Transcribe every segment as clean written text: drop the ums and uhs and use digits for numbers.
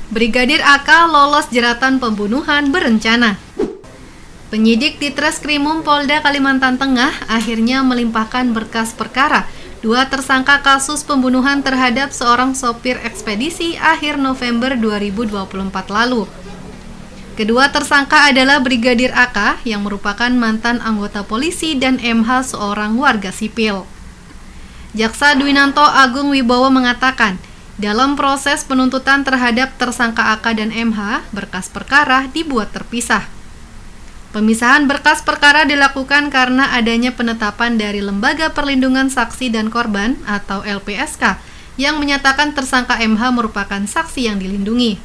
Brigadir AK lolos jeratan pembunuhan berencana. Penyidik di Treskrimum Polda Kalimantan Tengah akhirnya melimpahkan berkas perkara dua tersangka kasus pembunuhan terhadap seorang sopir ekspedisi akhir November 2024 lalu. Kedua tersangka adalah Brigadir AK yang merupakan mantan anggota polisi dan MH seorang warga sipil. Jaksa Dwinanto Agung Wibowo mengatakan, dalam proses penuntutan terhadap tersangka AK dan MH, berkas perkara dibuat terpisah. Pemisahan berkas perkara dilakukan karena adanya penetapan dari Lembaga Perlindungan Saksi dan Korban atau LPSK yang menyatakan tersangka MH merupakan saksi yang dilindungi.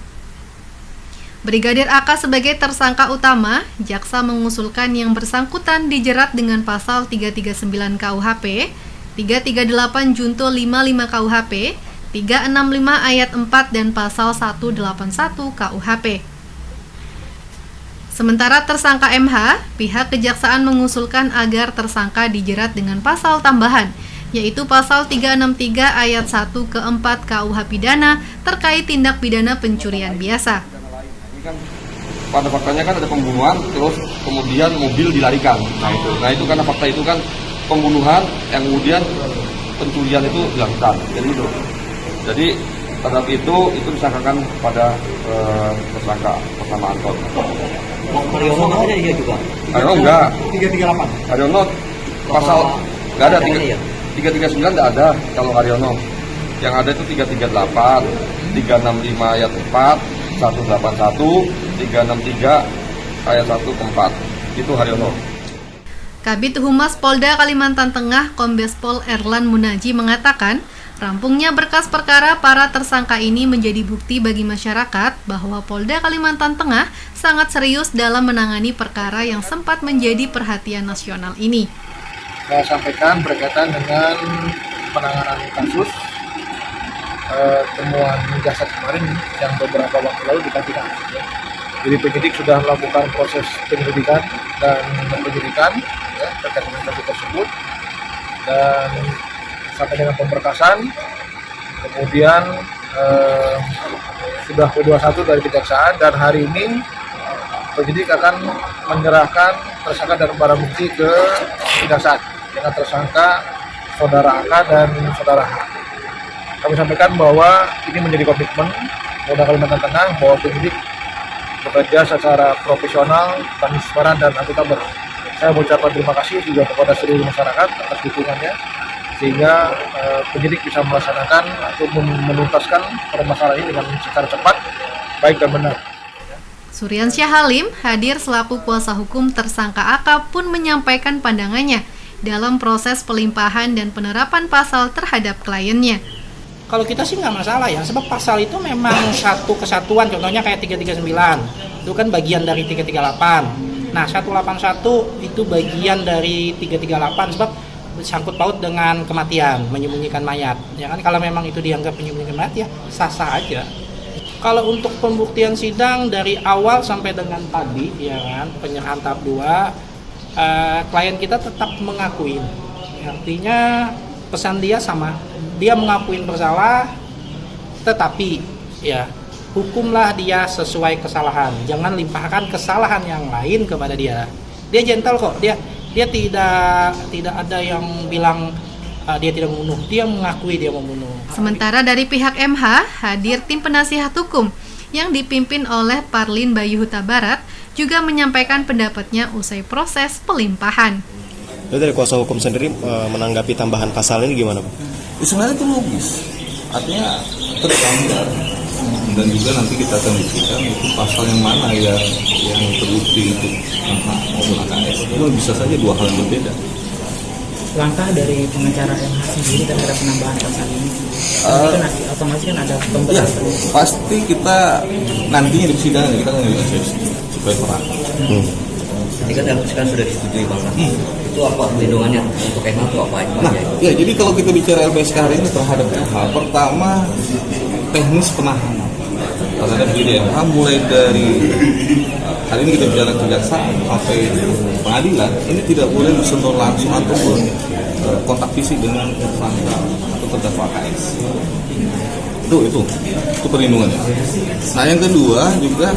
Brigadir AK sebagai tersangka utama, jaksa mengusulkan yang bersangkutan dijerat dengan pasal 339 KUHP, 338 Junto 55 KUHP, 365 ayat 4 dan pasal 181 KUHP. Sementara tersangka MH, pihak kejaksaan mengusulkan agar tersangka dijerat dengan pasal tambahan, yaitu pasal 363 ayat 1 ke 4 KUH pidana terkait tindak pidana pencurian biasa. Pada faktanya kan ada pembunuhan, terus kemudian mobil dilarikan. Nah itu karena fakta itu kan pembunuhan yang kemudian pencurian itu dilakukan. Jadi terhadap itu disangkakan pada tersangka pertama Anton. Haryono masih ada juga? Haryono enggak. 338. Haryono pasal enggak ada, 339 enggak ada kalau Haryono. Yang ada itu 338, 365 ayat 4, 181, 363 ayat 1 ke 4. Itu Haryono. Kabid Humas Polda Kalimantan Tengah Kombes Pol Erlan Munaji mengatakan, rampungnya berkas perkara para tersangka ini menjadi bukti bagi masyarakat bahwa Polda Kalimantan Tengah sangat serius dalam menangani perkara yang sempat menjadi perhatian nasional ini. Saya sampaikan berkaitan dengan penanganan kasus temuan jasad kemarin yang beberapa waktu lalu dikajikan. Jadi penyidik sudah melakukan proses penyelidikan dan penyidikan terkait dengan kasus tersebut dan sampai dengan pemberkasan, kemudian sudah P21 dari kejaksaan dan hari ini penyidik akan menyerahkan tersangka dan barang bukti ke kejaksaan dengan tersangka saudara AK dan saudara H. Kami sampaikan bahwa ini menjadi komitmen Polda Kalimantan Tengah bahwa penyidik bekerja secara profesional, transparan dan akuntabel. Saya mengucapkan terima kasih juga kepada seluruh masyarakat atas dukungannya, sehingga penyidik bisa melaksanakan atau menuntaskan permasalahan ini dengan secara cepat, baik dan benar. Suryansyah Halim hadir selaku kuasa hukum tersangka AK pun menyampaikan pandangannya dalam proses pelimpahan dan penerapan pasal terhadap kliennya. Kalau kita sih nggak masalah ya, sebab pasal itu memang satu kesatuan, contohnya kayak 339, itu kan bagian dari 338. Nah, 181 itu bagian dari 338, sebab sangkut paut dengan kematian, menyembunyikan mayat. Ya kan, kalau memang itu dianggap menyembunyikan mayat ya sah-sah aja. Kalau untuk pembuktian sidang dari awal sampai dengan tadi, ya kan, penyerahan tahap 2, klien kita tetap mengakuin. Artinya pesan dia sama, dia mengakuin bersalah, tetapi ya hukumlah dia sesuai kesalahan. Jangan limpahkan kesalahan yang lain kepada dia. Dia gentle kok, dia tidak ada yang bilang dia tidak membunuh, dia mengakui dia membunuh. Sementara dari pihak MH hadir tim penasihat hukum yang dipimpin oleh Parlin Bayu Huta Barat juga menyampaikan pendapatnya usai proses pelimpahan. Lalu dari kuasa hukum sendiri menanggapi tambahan pasal ini gimana, Pak? Sebenarnya itu logis, artinya tergambar dan juga nanti kita akan buktikan itu pasal yang mana yang terbukti itu maupun AKS. Itu bisa saja dua hal yang berbeda. Langkah dari pengacara MH sendiri terhadap penambahan pasal ini, kan otomatis kan ada pemberatan. Ya, pasti kita nantinya di persidangan kita akan menjelaskan supaya terang. Ketika kan sudah disetujui Bang, itu apa perlindungannya untuk MH itu apa aja? Nah, ya jadi kalau kita bicara LPSK hari ini terhadap MH, pertama teknis penahanan terhadap diri MH mulai dari hari ini kita bicara kejaksaan sampai pengadilan, ini tidak boleh bersentuh langsung ataupun kontak fisik dengan tersangka atau terdakwa KS. itu perlindungannya. Nah yang kedua juga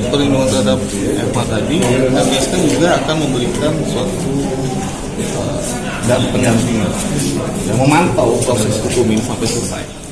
perlindungan terhadap Eva tadi, LPSK juga akan memberikan suatu dan pendampingan yang memantau proses hukum ini sampai selesai.